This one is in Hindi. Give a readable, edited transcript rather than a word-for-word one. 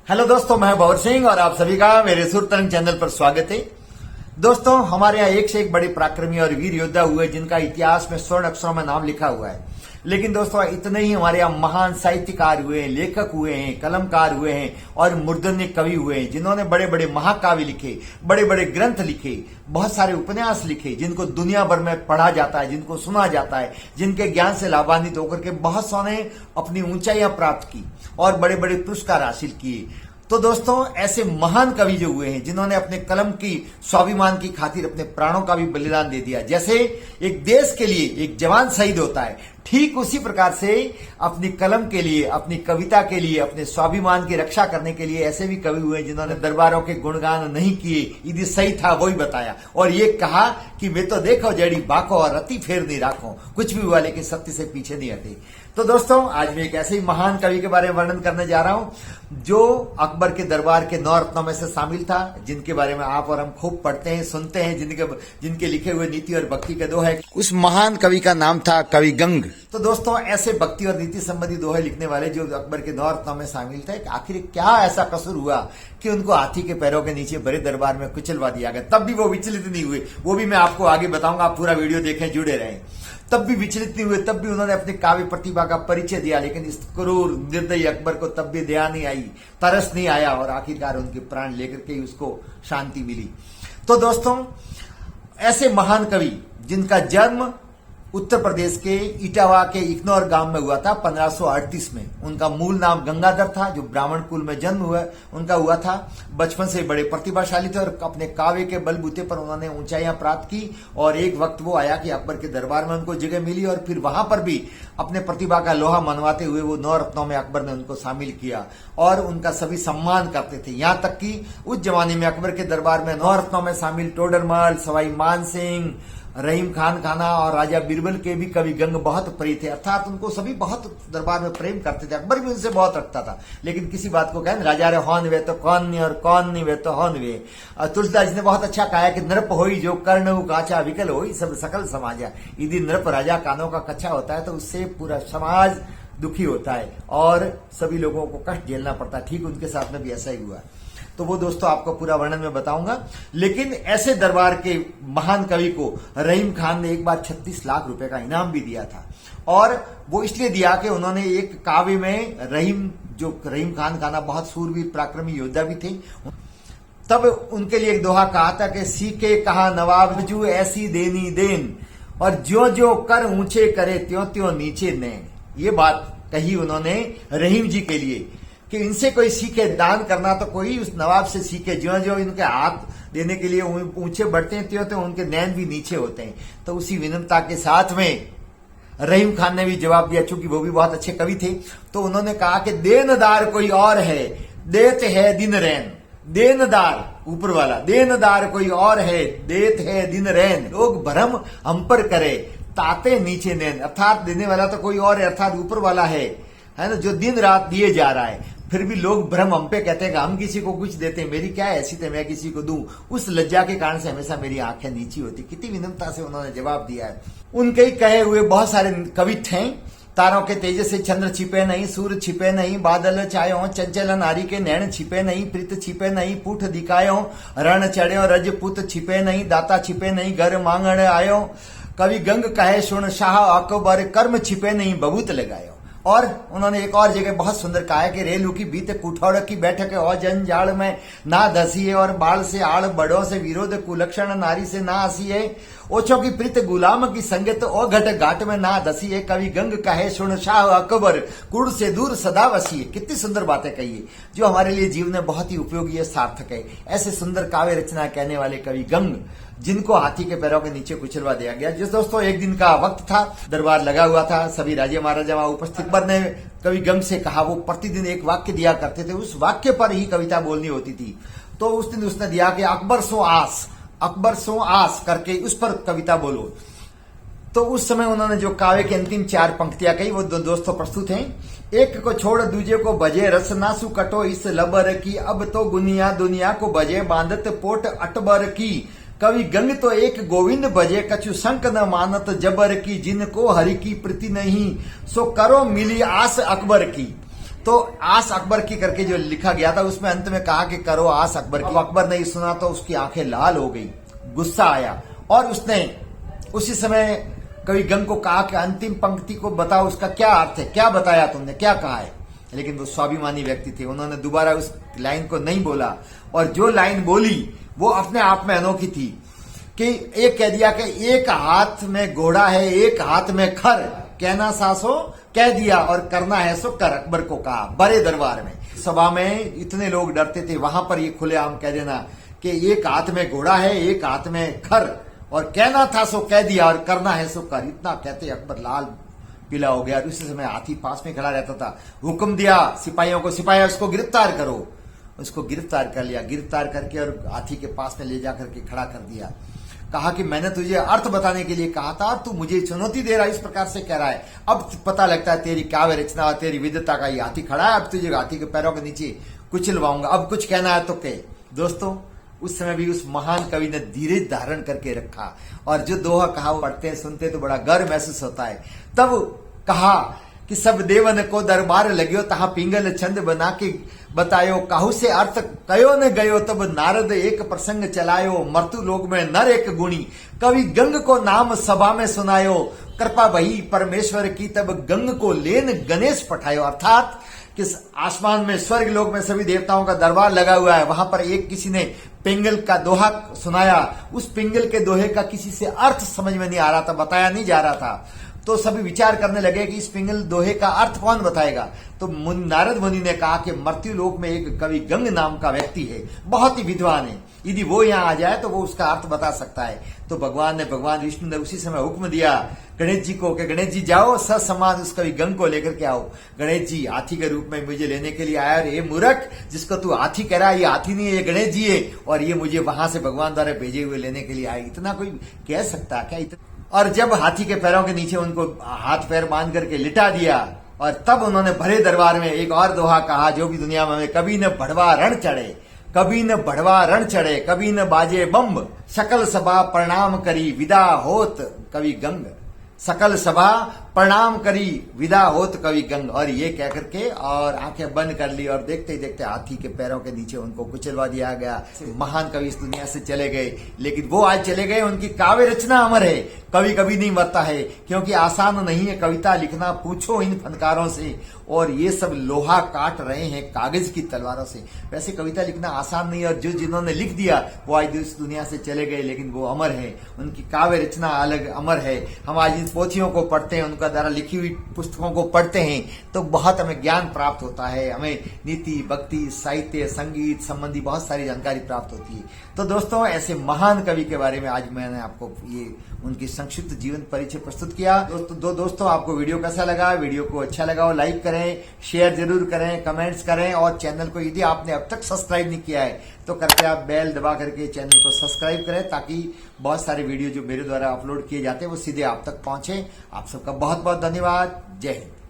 हेलो दोस्तों, मैं भवर सिंह और आप सभी का मेरे सुर तरंग चैनल पर स्वागत है। दोस्तों, हमारे यहाँ एक से एक बड़े पराक्रमी और वीर योद्धा हुए जिनका इतिहास में स्वर्ण अक्षरों में नाम लिखा हुआ है। लेकिन दोस्तों, इतने ही हमारे यहाँ महान साहित्यकार हुए हैं, लेखक हुए हैं, कलमकार हुए हैं और मूर्धन्य कवि हुए हैं जिन्होंने बड़े बड़े महाकाव्य लिखे, बड़े बड़े ग्रंथ लिखे, बहुत सारे उपन्यास लिखे जिनको दुनिया भर में पढ़ा जाता है, जिनको सुना जाता है, जिनके ज्ञान से लाभान्वित होकर के बहुत सौ ने अपनी ऊंचाइयां प्राप्त की और बड़े बड़े पुरस्कार हासिल किए। तो दोस्तों, ऐसे महान कवि जो हुए हैं जिन्होंने अपने कलम की स्वाभिमान की खातिर अपने प्राणों का भी बलिदान दे दिया। जैसे एक देश के लिए एक जवान शहीद होता है, ठीक उसी प्रकार से अपनी कलम के लिए, अपनी कविता के लिए, अपने स्वाभिमान की रक्षा करने के लिए ऐसे भी कवि हुए जिन्होंने दरबारों के गुणगान नहीं किए, यदि सही था वही बताया और ये कहा कि मैं तो देखो जड़ी बाको और रति फेर नहीं राखो, कुछ भी हुआ लेकिन सत्य से पीछे नहीं हटे। तो दोस्तों, आज मैं एक ऐसे ही महान कवि के बारे में वर्णन करने जा रहा हूं जो अकबर के दरबार के 9 रत्नों में से शामिल था, जिनके बारे में आप और हम खूब पढ़ते हैं, सुनते हैं, जिनके लिखे हुए नीति और भक्ति के दोहे। उस महान कवि का नाम था कवि गंग। तो दोस्तों, ऐसे भक्ति और नीति संबंधी दोहे लिखने वाले जो अकबर के 9 रत्नों में शामिल थे, आखिर क्या ऐसा कसूर हुआ कि उनको हाथी के पैरों के नीचे बड़े दरबार में कुचलवा दिया गया। तब भी वो विचलित नहीं हुए, वो भी मैं आपको आगे बताऊंगा, आप पूरा वीडियो देखें, जुड़े रहें। तब भी विचलित नहीं हुए, तब भी उन्होंने अपनी काव्य प्रतिभा का परिचय दिया। लेकिन इस क्रूर निर्दयी अकबर को तब भी दया नहीं आई, तरस नहीं आया और आखिरकार उनके प्राण लेकर के उसको शांति मिली। तो दोस्तों, ऐसे महान कवि जिनका जन्म उत्तर प्रदेश के इटावा के इकनौर गांव में हुआ था 1538 में। उनका मूल नाम गंगाधर था, जो ब्राह्मण कुल में जन्म उनका हुआ था। बचपन से बड़े प्रतिभाशाली थे और अपने काव्य के बलबूते पर उन्होंने ऊंचाइयां प्राप्त की और एक वक्त वो आया कि अकबर के दरबार में उनको जगह मिली और फिर वहां पर भी अपने प्रतिभा का लोहा मनवाते हुए वो 9 रत्नों में अकबर ने उनको शामिल किया और उनका सभी सम्मान करते थे। यहां तक कि उस जमाने में अकबर के दरबार में 9 रत्नों में शामिल टोडरमल, सवाई मानसिंह, रहीम खान खाना और राजा बीरबल के भी कवि गंग बहुत प्रिय थे। अर्थात उनको सभी बहुत दरबार में प्रेम करते थे। अकबर भी उनसे बहुत रखता था। लेकिन किसी बात को कहें, राजा रे हौन वे तो कौन नहीं और कौन नहीं वे तो हौन वे। तुलसीदास ने बहुत अच्छा कहा है कि नृप होई जो कर्ण काचा विकल होई सब सकल समाजा। यदि नृप राजा कानों का कच्चा होता है तो उससे पूरा समाज दुखी होता है और सभी लोगों को कष्ट झेलना पड़ता है। ठीक उनके साथ में भी ऐसा ही हुआ। तो वो दोस्तों आपको पूरा वर्णन में बताऊंगा। लेकिन ऐसे दरबार के महान कवि को रहीम खान ने एक बार 36 लाख रुपए का इनाम भी दिया था और वो इसलिए दिया कि उन्होंने एक काव्य में रहीम खान खाना बहुत सूरवीर पराक्रमी योद्धा भी थे। तब उनके लिए एक दोहा कहा था कि सीखे कहा नवाब जू ऐसी देनी देन और ज्यो ज्यो कर ऊंचे करे त्यों त्यों नीचे नैन। ये बात कही उन्होंने रहीम जी के लिए कि इनसे कोई सीखे, दान करना तो कोई उस नवाब से सीखे। जो जो इनके हाथ देने के लिए ऊंचे बढ़ते हैं त्यों उनके नैन भी नीचे होते हैं। तो उसी विनम्रता के साथ में रहीम खान ने भी जवाब दिया, चूंकि वो भी बहुत अच्छे कवि थे। तो उन्होंने कहा कि देनदार कोई और है, देते है दिन रैन। देनदार ऊपर वाला, देनदार कोई और है, देत है दिन रैन। लोग भ्रम हम पर करे, ताते नीचे नैन। अर्थात देने वाला तो कोई और है, अर्थात ऊपर वाला है ना, जो दिन रात दिए जा रहा है। फिर भी लोग भ्रम हम पे कहते हैं कि हम किसी को कुछ देते हैं, मेरी क्या ऐसी थे मैं किसी को दूं। उस लज्जा के कारण से हमेशा मेरी आंखें नीची होती। कितनी विनम्रता से उन्होंने जवाब दिया है। उनके ही कहे हुए बहुत सारे कवि थे। तारों के तेज से चंद्र छिपे नहीं, सूर्य छिपे नहीं, बादल छायो, चंचल नारी के नैन छिपे नहीं, प्रीत छिपे नहीं, पूठ दिखायो, रण चढ़्यो, रजपूत छिपे नहीं, दाता छिपे नहीं, घर मांगण आयो। कवि गंग कहे सुन शाह अकबर, कर्म छिपे नहीं, बबूत लगायो। और उन्होंने एक और जगह बहुत सुंदर कहा है कि रेलू की बीते कुठौड़ की बैठक और जंजाल में ना धसिए और बाल से आड़ बड़ों से विरोध कुलक्षण नारी से ना हसीए। ओछो की प्रीत गुलाम की संगत ओ घट घाट में ना धसिए। कवि गंग कहे सुन शाह अकबर, कुड़ से दूर सदा वसीए। कितनी सुंदर बातें कही है जो हमारे लिए जीवन में बहुत ही उपयोगी है, सार्थक है। ऐसे सुंदर काव्य रचना कहने वाले कवि गंग, जिनको हाथी के पैरों के नीचे कुचलवा दिया गया। जिस दोस्तों, एक दिन का वक्त था, दरबार लगा हुआ था, सभी राजे महाराजा वहां उपस्थित। अकबर ने कवि गंग से कहा, वो प्रतिदिन एक वाक्य दिया करते थे, उस वाक्य पर ही कविता बोलनी होती थी। तो उस दिन उसने दिया कि अकबर सो आस करके उस पर कविता बोलो। तो उस समय उन्होंने जो काव्य की अंतिम 4 पंक्तियां कही वो दोस्तों प्रस्तुत हैं। एक को छोड़ दूजे को बजे, रस नासु कटो इस लबर की। अब तो गुनिया दुनिया को बजे, बांधत पोट अटबर की। कवि गंग तो एक गोविंद भजे, कछु संक न मानत जबर की। जिनको हरि की प्रीति नहीं, सो करो मिली आस अकबर की। तो आस अकबर की करके जो लिखा गया था उसमें अंत में कहा कि करो आस अकबर की। अकबर ने सुना तो उसकी आंखें लाल हो गई, गुस्सा आया और उसने उसी समय कवि गंग को कहा कि अंतिम पंक्ति को बताओ, उसका क्या अर्थ है, क्या बताया तुमने, क्या कहा है। लेकिन वो स्वाभिमानी व्यक्ति थे, उन्होंने दोबारा उस लाइन को नहीं बोला और जो लाइन बोली वो अपने आप में अनोखी थी कि एक कह दिया कि एक हाथ में घोड़ा है, एक हाथ में खर, कहना सासो कह दिया और करना है सो कर। अकबर को कहा बड़े दरबार में, सभा में इतने लोग डरते थे, वहां पर ये खुलेआम कह देना कि एक हाथ में घोड़ा है, एक हाथ में खर, और कहना था सो कह दिया और करना है सो कर। इतना कहते अकबर लाल पीला हो गया। उसी समय हाथी पास में खड़ा रहता था, हुक्म दिया सिपाहियों को, सिपाही उसको गिरफ्तार करो। उसको गिरफ्तार कर लिया, गिरफ्तार करके और हाथी के पास में ले जाकर के खड़ा कर दिया। कहा कि मैंने तुझे अर्थ बताने के लिए कहा था, तू मुझे चुनौती दे रहा है, इस प्रकार से कह रहा है। अब पता लगता है तेरी काव्य रचना और तेरी विद्वता का ये हाथी खड़ा है, अब तुझे हाथी के पैरों के नीचे कुचलवाऊंगा, अब कुछ कहना है तो कह। दोस्तों उस समय भी उस महान कवि ने धीरज धारण करके रखा और जो दोहा कहा वो पढ़ते सुनते तो बड़ा गर्व महसूस होता है। तब कहा कि सब देवन को दरबार लगियो, तहा पिंगल छंद बना के बतायो, काहू से अर्थ कयो न गयो, तब नारद एक प्रसंग चलायो, मर्तु लोग में नर एक गुणी, कवि गंग को नाम सभा में सुनायो, कृपा भई परमेश्वर की, तब गंग को लेन गणेश पठायो। अर्थात किस आसमान में, स्वर्ग लोक में सभी देवताओं का दरबार लगा हुआ है, वहां पर एक किसी ने पिंगल का दोहा सुनाया, उस पिंगल के दोहे का किसी से अर्थ समझ में नहीं आ रहा था, बताया नहीं जा रहा था। तो सभी विचार करने लगे कि इस पिंगल दोहे का अर्थ कौन बताएगा। तो नारद मुनि ने कहा कि मृत्यु लोक में एक कवि गंग नाम का व्यक्ति है, बहुत ही विद्वान है, यदि वो यहाँ आ जाए तो वो उसका अर्थ बता सकता है। तो भगवान विष्णु ने उसी समय हुक्म दिया गणेश जी को कि गणेश जी जाओ ससमान उस कवि गंग को लेकर के आओ। गणेश जी हाथी के रूप में मुझे लेने के लिए आया और ये मूर्ख जिसको तू हाथी कह रहा है, ये हाथी नहीं है, ये गणेश जी है और ये मुझे वहां से भगवान द्वारा भेजे हुए लेने के लिए आए। इतना कोई कह सकता क्या? और जब हाथी के पैरों के नीचे उनको हाथ पैर बांध करके लिटा दिया और तब उन्होंने भरे दरबार में एक और दोहा कहा जो भी दुनिया में, कभी न बढ़वा रण चढ़े, कभी न बढ़वा रण चढ़े, कभी न बाजे बम्ब, सकल सभा प्रणाम करी विदा होत कवि गंग, सकल सभा प्रणाम करी विदा होत कवि गंग। और ये कह करके और आंखें बंद कर ली और देखते ही देखते हाथी के पैरों के नीचे उनको कुचलवा दिया गया। महान कवि इस दुनिया से चले गए, लेकिन वो आज चले गए, उनकी काव्य रचना अमर है। कवि कभी नहीं मरता है, क्योंकि आसान नहीं है कविता लिखना, पूछो इन फनकारों से। और ये सब लोहा काट रहे हैं कागज की तलवारों से। वैसे कविता लिखना आसान नहीं, और जो जिन्होंने लिख दिया वो आज इस दुनिया से चले गए, लेकिन वो अमर है, उनकी काव्य रचना अलग अमर है। हम आज इन पोथियों को पढ़ते हैं, उनका द्वारा लिखी हुई पुस्तकों को पढ़ते हैं तो बहुत हमें ज्ञान प्राप्त होता है, हमें नीति, भक्ति, साहित्य, संगीत संबंधी बहुत सारी जानकारी प्राप्त होती है। तो दोस्तों ऐसे महान कवि के बारे में आज मैंने आपको ये उनकी संक्षिप्त जीवन परिचय प्रस्तुत किया। दोस्तों आपको वीडियो कैसा लगा? वीडियो को अच्छा लगा हो लाइक करें, शेयर जरूर करें, कमेंट्स करें, और चैनल को यदि आपने अब तक सब्सक्राइब नहीं किया है तो करके आप बेल दबा करके चैनल को सब्सक्राइब करें, ताकि बहुत सारे वीडियो जो मेरे द्वारा अपलोड किए जाते हैं वो सीधे आप तक पहुंचे। आप सबका बहुत बहुत धन्यवाद। जय हिंद।